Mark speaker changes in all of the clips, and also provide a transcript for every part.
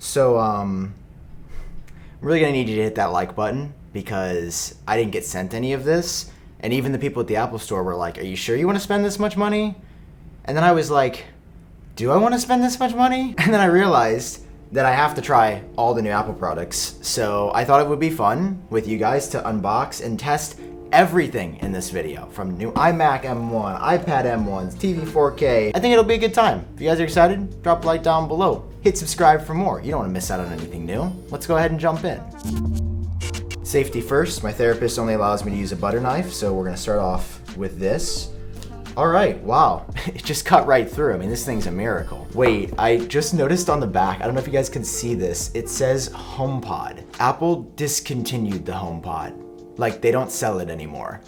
Speaker 1: So, I'm really gonna need you to hit that like button because I didn't get sent any of this. And even the people at the Apple store were like, are you sure you wanna spend this much money? And then I was like, do I wanna spend this much money? And then I realized that I have to try all the new Apple products. So I thought it would be fun with you guys to unbox and test everything in this video, from new iMac M1, iPad M1s, TV 4K. I think it'll be a good time. If you guys are excited, drop a like down below. Hit subscribe for more. You don't want to miss out on anything new. Let's go ahead and jump in. Safety first. My therapist only allows me to use a butter knife, so we're gonna start off with this. All right, wow, it just cut right through. I mean, this thing's a miracle. Wait, I just noticed on the back, I don't know if you guys can see this, it says HomePod. Apple discontinued the HomePod. Like, they don't sell it anymore.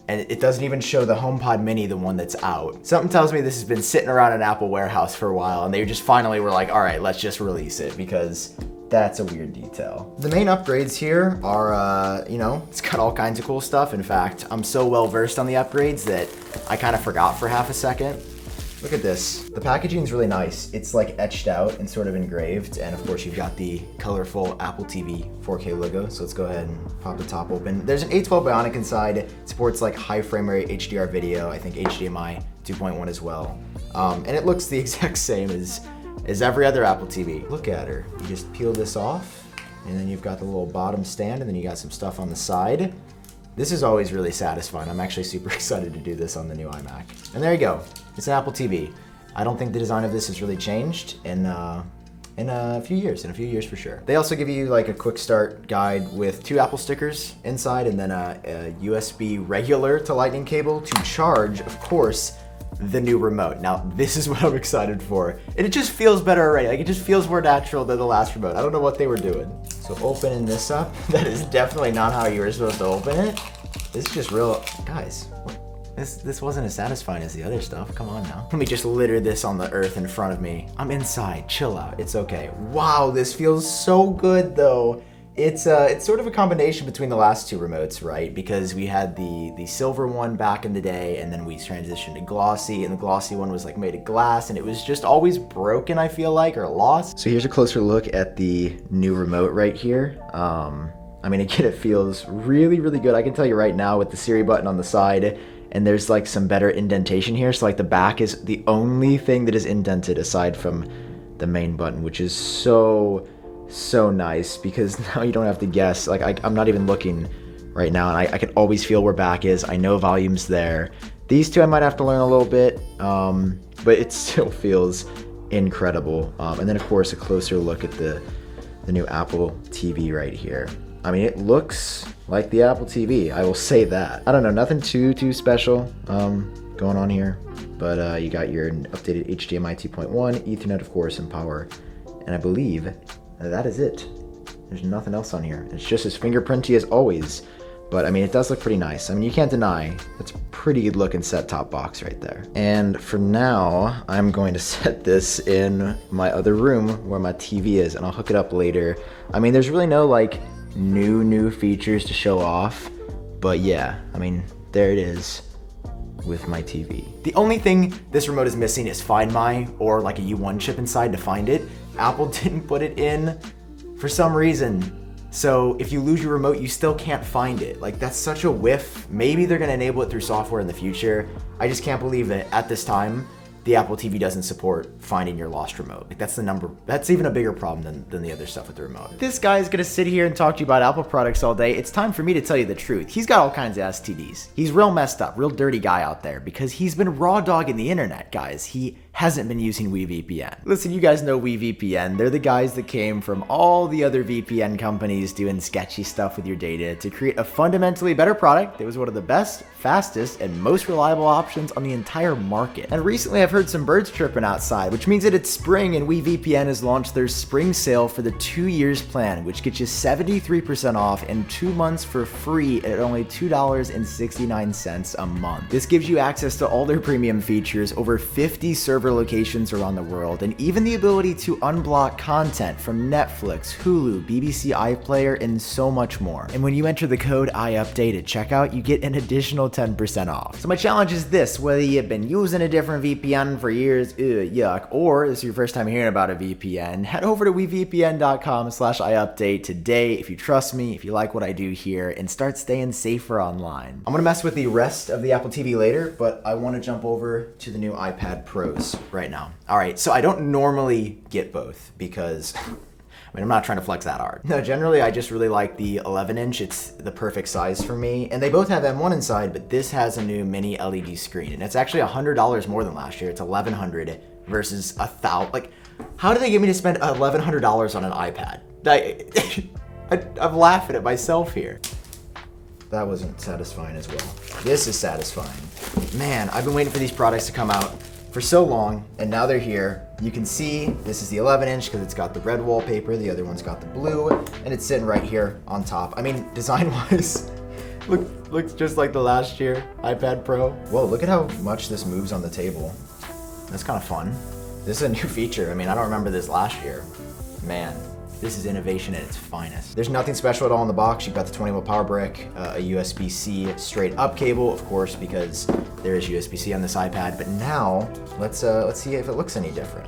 Speaker 1: And it doesn't even show the HomePod Mini, the one that's out. Something tells me this has been sitting around an Apple warehouse for a while, and they just finally were like, all right, let's just release it, because that's a weird detail. The main upgrades here are, it's got all kinds of cool stuff. In fact, I'm so well versed on the upgrades that I kind of forgot for half a second. Look at this. The packaging is really nice. It's like etched out and sort of engraved. And of course you've got the colorful Apple TV 4K logo. So let's go ahead and pop the top open. There's an A12 Bionic inside. It supports like high frame rate HDR video. I think HDMI 2.1 as well. And it looks the exact same as every other Apple TV. Look at her. You just peel this off and then you've got the little bottom stand and then you got some stuff on the side. This is always really satisfying. I'm actually super excited to do this on the new iMac. And there you go. It's an Apple TV. I don't think the design of this has really changed in a few years for sure. They also give you like a quick start guide with 2 Apple stickers inside and then a USB regular to lightning cable to charge, of course, the new remote. Now, this is what I'm excited for. And it just feels better already. Like, it just feels more natural than the last remote. I don't know what they were doing. So opening this up, that is definitely not how you were supposed to open it. This is just real, guys, this wasn't as satisfying as the other stuff. Come on now. Let me just litter this on the earth in front of me. I'm inside, chill out, it's okay. Wow, this feels so good though. It's sort of a combination between the last 2 remotes, right? Because we had the silver one back in the day, and then we transitioned to glossy, and the glossy one was like made of glass, and it was just always broken, I feel like, or lost. So here's a closer look at the new remote right here. I mean, again, it feels really, really good. I can tell you right now with the Siri button on the side, and there's like some better indentation here. So like the back is the only thing that is indented aside from the main button, which is so nice because now you don't have to guess. Like I'm not even looking right now, and I can always feel where back is. I know volume's there. These 2 I might have to learn a little bit, but it still feels incredible. And then of course a closer look at the new Apple TV right here. I mean, it looks like the Apple TV, I will say that. I don't know, nothing too special going on here, but you got your updated HDMI 2.1, Ethernet of course, and power, and I believe that is it. There's nothing else on here. It's just as fingerprinty as always, but I mean, it does look pretty nice. I mean, you can't deny, that's a pretty good looking set-top box right there. And for now, I'm going to set this in my other room where my TV is, and I'll hook it up later. I mean, there's really no like new features to show off, but yeah, I mean, there it is with my TV. The only thing this remote is missing is Find My or like a U1 chip inside to find it. Apple didn't put it in for some reason. So if you lose your remote, you still can't find it. Like, that's such a whiff. Maybe they're gonna enable it through software in the future. I just can't believe that at this time, the Apple TV doesn't support finding your lost remote. Like, that's even a bigger problem than the other stuff with the remote. This guy is gonna sit here and talk to you about Apple products all day. It's time for me to tell you the truth. He's got all kinds of STDs. He's real messed up, real dirty guy out there because he's been raw dogging the internet, guys. He hasn't been using WeVPN. Listen, you guys know WeVPN. They're the guys that came from all the other VPN companies doing sketchy stuff with your data to create a fundamentally better product that was one of the best, fastest, and most reliable options on the entire market. And recently I've heard some birds chirping outside, which means that it's spring and WeVPN has launched their spring sale for the 2 years plan, which gets you 73% off and 2 months for free at only $2.69 a month. This gives you access to all their premium features, over 50 server locations around the world, and even the ability to unblock content from Netflix, Hulu, BBC iPlayer, and so much more. And when you enter the code iupdate at checkout, you get an additional 10% off. So my challenge is this: whether you've been using a different VPN VPN for years, ew, yuck. Or this is your first time hearing about a VPN, head over to wevpn.com/iupdate today if you trust me, if you like what I do here, and start staying safer online. I'm gonna mess with the rest of the Apple TV later, but I wanna jump over to the new iPad Pros right now. All right, so I don't normally get both because I mean, I'm not trying to flex that hard. No, generally I just really like the 11-inch. It's the perfect size for me. And they both have M1 inside, but this has a new mini LED screen. And it's actually $100 more than last year. It's $1,100 versus $1,000. Like, how do they get me to spend $1,100 on an iPad? I'm laughing at myself here. That wasn't satisfying as well. This is satisfying. Man, I've been waiting for these products to come out for so long, and now they're here. You can see this is the 11-inch because it's got the red wallpaper, the other one's got the blue, and it's sitting right here on top. I mean, design-wise, looks just like the last year iPad Pro. Whoa, look at how much this moves on the table. That's kind of fun. This is a new feature. I mean, I don't remember this last year. Man, this is innovation at its finest. There's nothing special at all in the box. You've got the 20-watt power brick, a USB-C straight up cable, of course, because there is USB-C on this iPad. But now, let's see if it looks any different.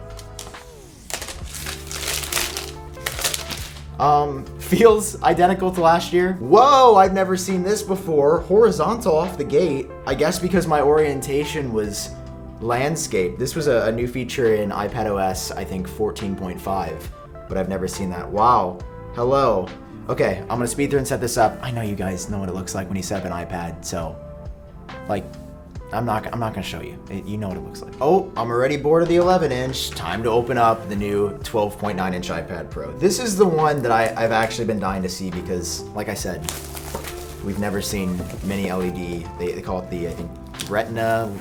Speaker 1: Feels identical to last year. Whoa, I've never seen this before. Horizontal off the gate. I guess because my orientation was landscape. This was a new feature in iPadOS, I think 14.5. But I've never seen that. Wow. Hello. Okay, I'm gonna speed through and set this up. I know you guys know what it looks like when you set up an iPad, so like, I'm not gonna show you. You know what it looks like. Oh, I'm already bored of the 11-inch. Time to open up the new 12.9-inch iPad Pro. This is the one that I've actually been dying to see because, like I said, we've never seen mini LED. They call it the, I think,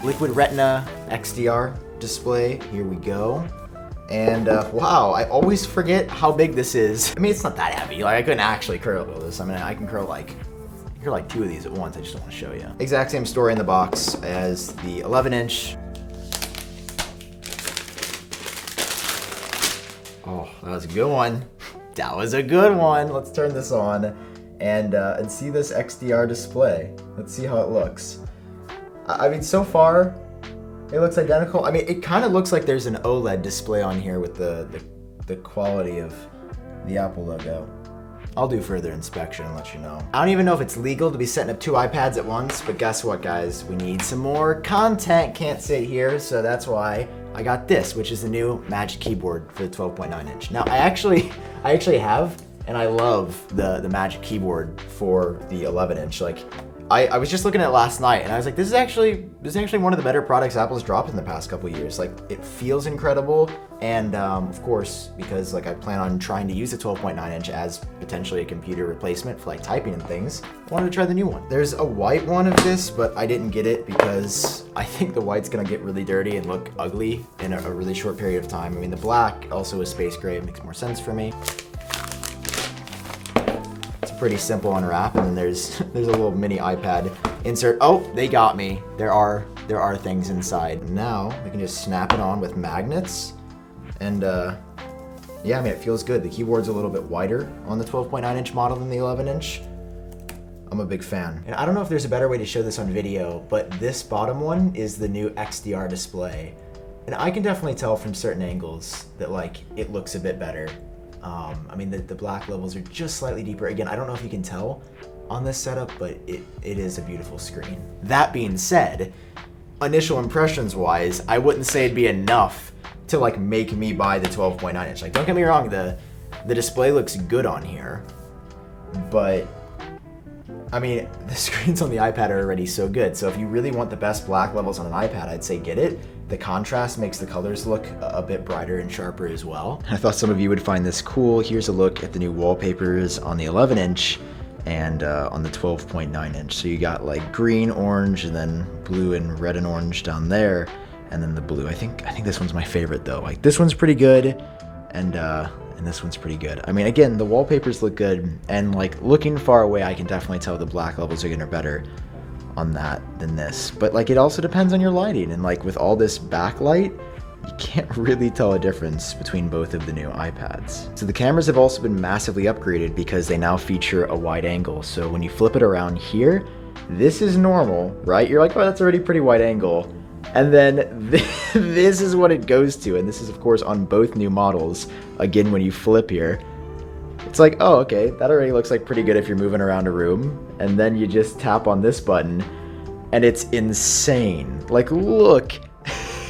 Speaker 1: Liquid Retina XDR display. Here we go. And wow, I always forget how big this is. I mean, it's not that heavy. Like, I couldn't actually curl this. I mean, I can curl like two of these at once. I just don't want to show you. Exact same story in the box as the 11-inch. Oh, that was a good one. That was a good one. Let's turn this on and see this XDR display. Let's see how it looks. I mean, so far, it looks identical. I mean, it kind of looks like there's an OLED display on here with the quality of the Apple logo. I'll do further inspection and let you know. I don't even know if it's legal to be setting up 2 iPads at once, but guess what, guys? We need some more content. Can't sit here, so that's why I got this, which is the new Magic Keyboard for the 12.9-inch. Now, I actually have, and I love the Magic Keyboard for the 11-inch. Like, I was just looking at it last night, and I was like, this is actually one of the better products Apple's dropped in the past couple years. Like, it feels incredible, and of course, because like I plan on trying to use the 12.9-inch as potentially a computer replacement for like typing and things, I wanted to try the new one. There's a white one of this, but I didn't get it because I think the white's gonna get really dirty and look ugly in a really short period of time. I mean, the black also is space gray. It makes more sense for me. Pretty simple unwrap, and then there's a little mini iPad insert. Oh, they got me. There are things inside. Now we can just snap it on with magnets, and yeah, I mean, it feels good. The keyboard's a little bit wider on the 12.9-inch model than the 11-inch. I'm a big fan. And I don't know if there's a better way to show this on video, but this bottom one is the new XDR display, and I can definitely tell from certain angles that like it looks a bit better. I mean, the black levels are just slightly deeper. Again, I don't know if you can tell on this setup, but it is a beautiful screen. That being said, initial impressions wise, I wouldn't say it'd be enough to like make me buy the 12.9-inch. Like, don't get me wrong, the display looks good on here, but I mean, the screens on the iPad are already so good. So if you really want the best black levels on an iPad, I'd say get it. The contrast makes the colors look a bit brighter and sharper as well. I thought some of you would find this cool. Here's a look at the new wallpapers on the 11-inch and on the 12.9-inch. So you got like green, orange, and then blue and red and orange down there, and then the blue. I think this one's my favorite though. Like, this one's pretty good, and this one's pretty good. I mean, again, the wallpapers look good, and like looking far away, I can definitely tell the black levels are getting better on that than this. But like, it also depends on your lighting, and like with all this backlight, you can't really tell a difference between both of the new iPads. So the cameras have also been massively upgraded because they now feature a wide angle. So when you flip it around here, this is normal, right? You're like, oh, that's already pretty wide angle. And then this is what it goes to. And this is, of course, on both new models. Again, when you flip here, it's like, oh, okay, that already looks like pretty good if you're moving around a room. And then you just tap on this button, and it's insane. Like, look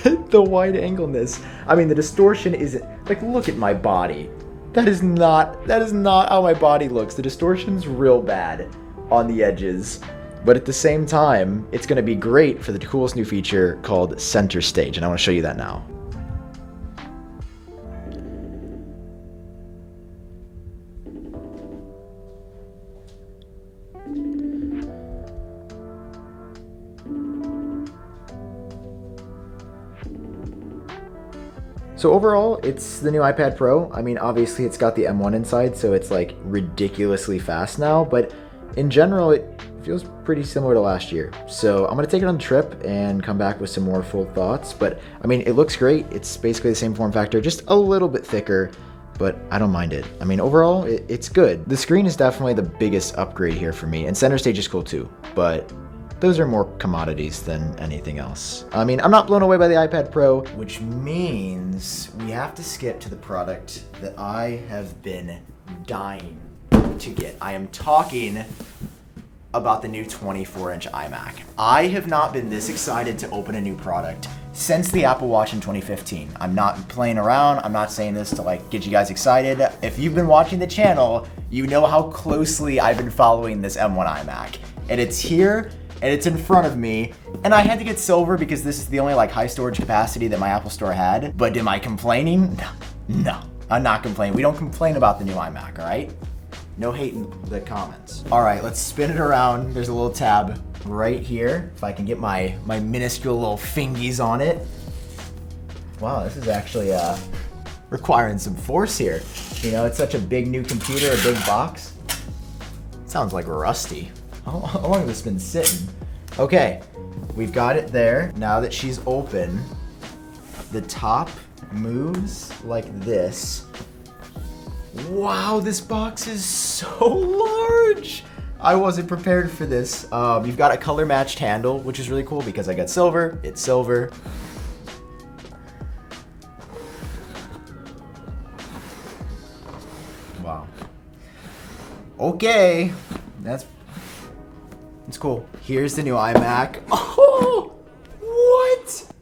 Speaker 1: at the wide angleness. I mean, the distortion isn't, like, look at my body. That is not how my body looks. The distortion's real bad on the edges. But at the same time, it's going to be great for the coolest new feature called Center Stage, and I want to show you that now. So overall, it's the new iPad Pro. I mean, obviously it's got the M1 inside, so it's like ridiculously fast now, but in general, it feels pretty similar to last year. So I'm gonna take it on a trip and come back with some more full thoughts, but I mean, it looks great. It's basically the same form factor, just a little bit thicker, but I don't mind it. I mean, overall, it's good. The screen is definitely the biggest upgrade here for me, and Center Stage is cool too, but those are more commodities than anything else. I mean, I'm not blown away by the iPad Pro, which means we have to skip to the product that I have been dying to get. I am talking about the new 24-inch iMac. I have not been this excited to open a new product since the Apple Watch in 2015. I'm not playing around. I'm not saying this to like get you guys excited. If you've been watching the channel, you know how closely I've been following this M1 iMac. And it's here, and it's in front of me, and I had to get silver because this is the only like high storage capacity that my Apple Store had. But am I complaining? No, I'm not complaining. We don't complain about the new iMac, all right? No hate in the comments. All right, let's spin it around. There's a little tab right here. If I can get my minuscule little fingies on it. Wow, this is actually requiring some force here. You know, it's such a big new computer, a big box. It sounds like rusty. How long has this been sitting? Okay, we've got it there. Now that she's open, the top moves like this. Wow, this box is so large. I wasn't prepared for this. You've got a color matched handle, which is really cool because I got silver, it's silver. Wow. Okay, that's cool. Here's the new iMac. Oh, what?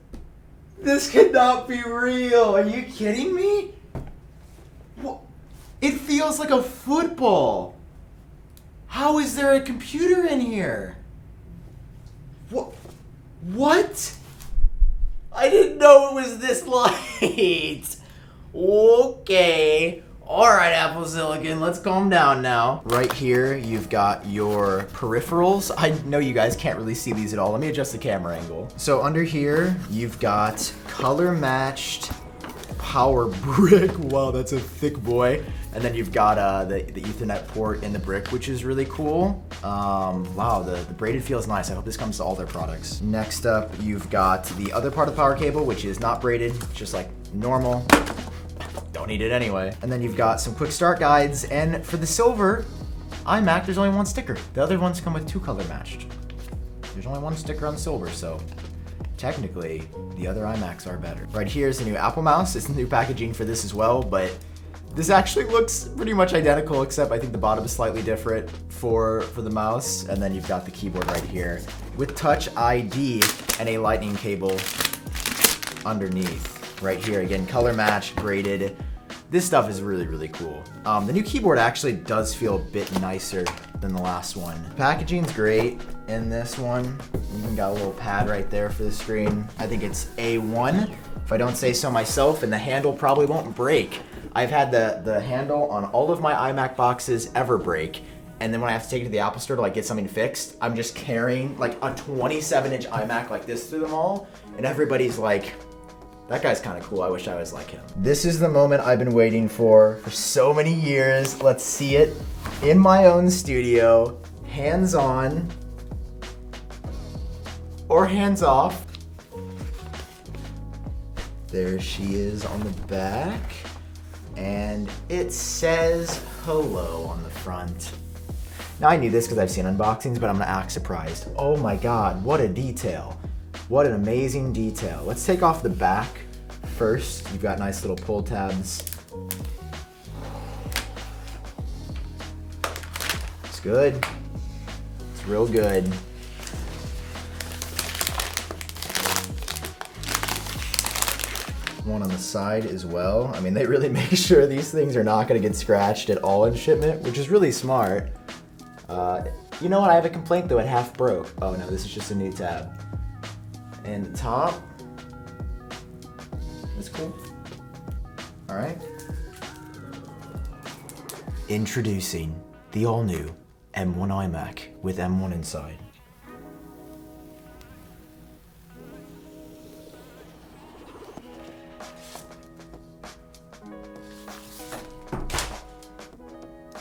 Speaker 1: This could not be real. Are you kidding me? What? It feels like a football. How is there a computer in here? What? I didn't know it was this light. Okay. All right, Apple Silicon, let's calm down now. Right here, you've got your peripherals. I know you guys can't really see these at all. Let me adjust the camera angle. So under here, you've got color matched power brick. Wow, that's a thick boy. And then you've got the Ethernet port in the brick, which is really cool. Wow, the braided feels nice. I hope this comes to all their products. Next up, you've got the other part of the power cable, which is not braided, just like normal. Don't need it anyway. And then you've got some quick start guides, and for the silver iMac, there's only one sticker. The other ones come with two color matched. There's only one sticker on the silver, so technically, the other iMacs are better. Right here is the new Apple mouse. It's the new packaging for this as well, but this actually looks pretty much identical, except I think the bottom is slightly different for the mouse. And then you've got the keyboard right here with Touch ID and a lightning cable underneath. Right here, again, color matched, braided. This stuff is really, really cool. The new keyboard actually does feel a bit nicer than the last one. Packaging's great in this one. Even got a little pad right there for the screen. I think it's A1, if I don't say so myself, and the handle probably won't break. I've had the handle on all of my iMac boxes ever break, and then when I have to take it to the Apple Store to like get something fixed, I'm just carrying like a 27-inch iMac like this through them all, and everybody's like, that guy's kind of cool. I wish I was like him. This is the moment I've been waiting for so many years. Let's see it in my own studio, hands on or hands off. There she is on the back, and it says hello on the front. Now I knew this because I've seen unboxings, but I'm gonna act surprised. Oh my God, what a detail. What an amazing detail. Let's take off the back first. You've got nice little pull tabs. It's good. It's real good. One on the side as well. I mean, they really make sure these things are not gonna get scratched at all in shipment, which is really smart. You know what, I have a complaint though, it half broke. Oh no, this is just a new tab. And the top, that's cool. All right. Introducing the all new M1 iMac with M1 inside.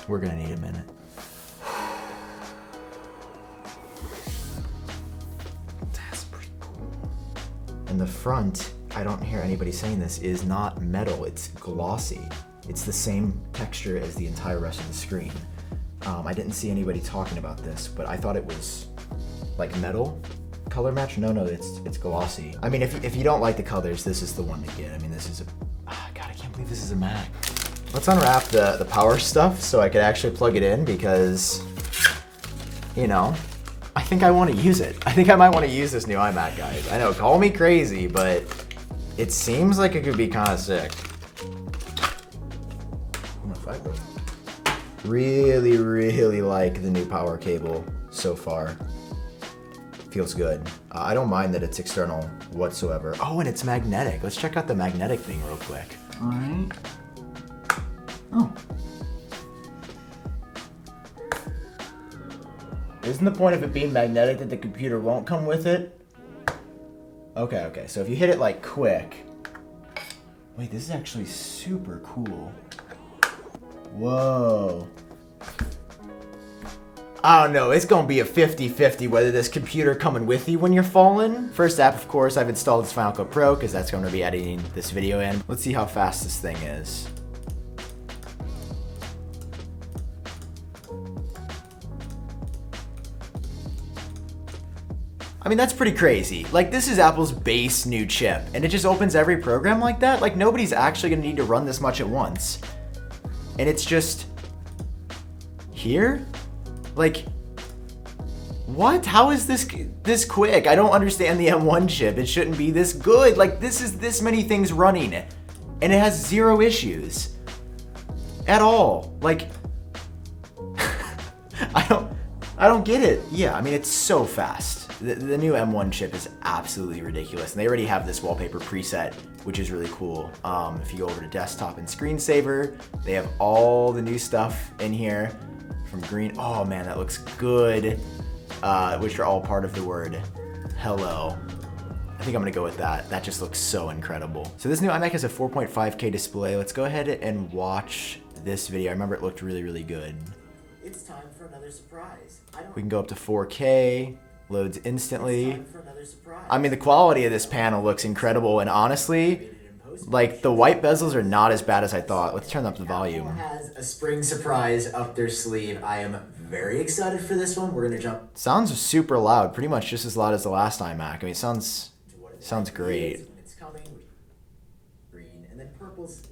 Speaker 1: We're gonna need a minute. That's pretty cool. And the front, I don't hear anybody saying this, is not metal, it's glossy. It's the same texture as the entire rest of the screen. I didn't see anybody talking about this, but I thought it was like metal color match. No, it's glossy. I mean, if you don't like the colors, this is the one to get. I mean, this is a, God, I can't believe this is a Mac. Let's unwrap the power stuff so I could actually plug it in because, you know, I think I want to use it. I think I might want to use this new iMac, guys. I know, call me crazy, but it seems like it could be kind of sick. Really, really like the new power cable so far. Feels good. I don't mind that it's external whatsoever. Oh, and it's magnetic. Let's check out the magnetic thing real quick. All right. Oh. Isn't the point of it being magnetic that the computer won't come with it? Okay. So if you hit it like quick. Wait, this is actually super cool. Whoa. I don't know, it's gonna be a 50-50 whether this computer coming with you when you're falling. First app, of course, I've installed this Final Cut Pro because that's gonna be editing this video in. Let's see how fast this thing is. I mean, that's pretty crazy. Like, this is Apple's base new chip, and it just opens every program like that? Like, nobody's actually gonna need to run this much at once. And it's just here? Like, what? How is this quick? I don't understand the M1 chip. It shouldn't be this good. Like, this is this many things running, and it has 0 issues at all. Like, I don't get it. Yeah, I mean, it's so fast. The new M1 chip is absolutely ridiculous, and they already have this wallpaper preset, which is really cool. If you go over to desktop and screensaver, they have all the new stuff in here from green. Oh man, that looks good. Which are all part of the word hello. I think I'm gonna go with that. That just looks so incredible. So this new iMac has a 4.5K display. Let's go ahead and watch this video. I remember it looked really, really good. It's time for another surprise. We can go up to 4K. Loads instantly. I mean, the quality of this panel looks incredible, and honestly, like, the white bezels are not as bad as I thought. Let's turn up the volume. Has a spring surprise up their sleeve. I am very excited for this one. We're gonna jump. Sounds super loud, pretty much just as loud as the last iMac. I mean, it sounds great. It's coming. Green and then purple's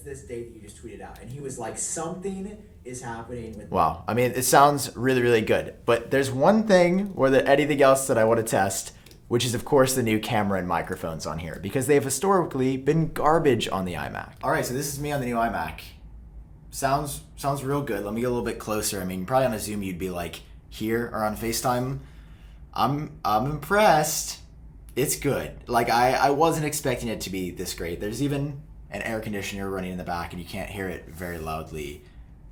Speaker 1: this date that you just tweeted out, and he was like, something is happening with. Wow, I mean, it sounds really, really good, but there's one thing more than anything else that I want to test, which is of course the new camera and microphones on here, because they've historically been garbage on the iMac. All right, so this is me on the new iMac. Sounds real good. Let me get a little bit closer. I mean, probably on a Zoom you'd be like here, or on FaceTime. I'm impressed. It's good. Like, I wasn't expecting it to be this great. There's even an air conditioner running in the back, and you can't hear it very loudly.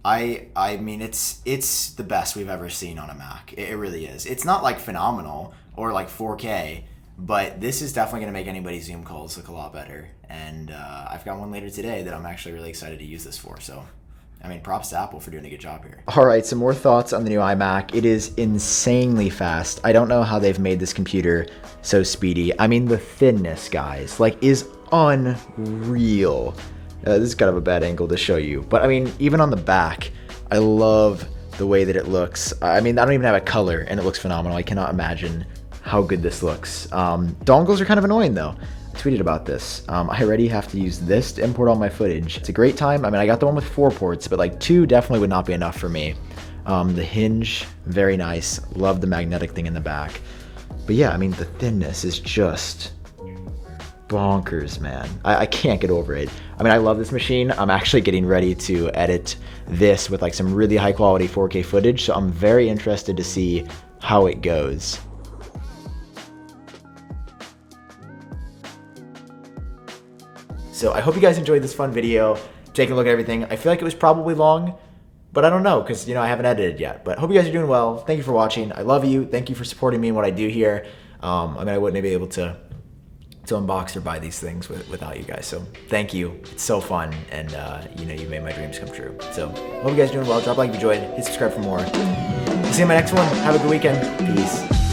Speaker 1: I mean, it's the best we've ever seen on a Mac. It really is. It's not like phenomenal or like 4K, but this is definitely gonna make anybody's Zoom calls look a lot better. And I've got one later today that I'm actually really excited to use this for. So, I mean, props to Apple for doing a good job here. All right, some more thoughts on the new iMac. It is insanely fast. I don't know how they've made this computer so speedy. I mean, the thinness, guys, like, is unreal. This is kind of a bad angle to show you, but I mean, even on the back, I love the way that it looks. I mean, I don't even have a color, and it looks phenomenal. I cannot imagine how good this looks. Dongles are kind of annoying though. I tweeted about this. I already have to use this to import all my footage. It's a great time. I mean, I got the one with 4 ports, but like 2 definitely would not be enough for me. The hinge, very nice. Love the magnetic thing in the back. But yeah, I mean, the thinness is just bonkers, man. I can't get over it. I mean, I love this machine. I'm actually getting ready to edit this with like some really high quality 4K footage, so I'm very interested to see how it goes. So I hope you guys enjoyed this fun video, taking a look at everything. I feel like it was probably long, but I don't know, because I haven't edited yet. But hope you guys are doing well. Thank you for watching. I love you. Thank you for supporting me in what I do here. I mean, I wouldn't be able to unbox or buy these things without you guys. So thank you. It's so fun, and you made my dreams come true. So hope you guys are doing well. Drop a like if you enjoyed. Hit subscribe for more. See you in my next one. Have a good weekend. Peace.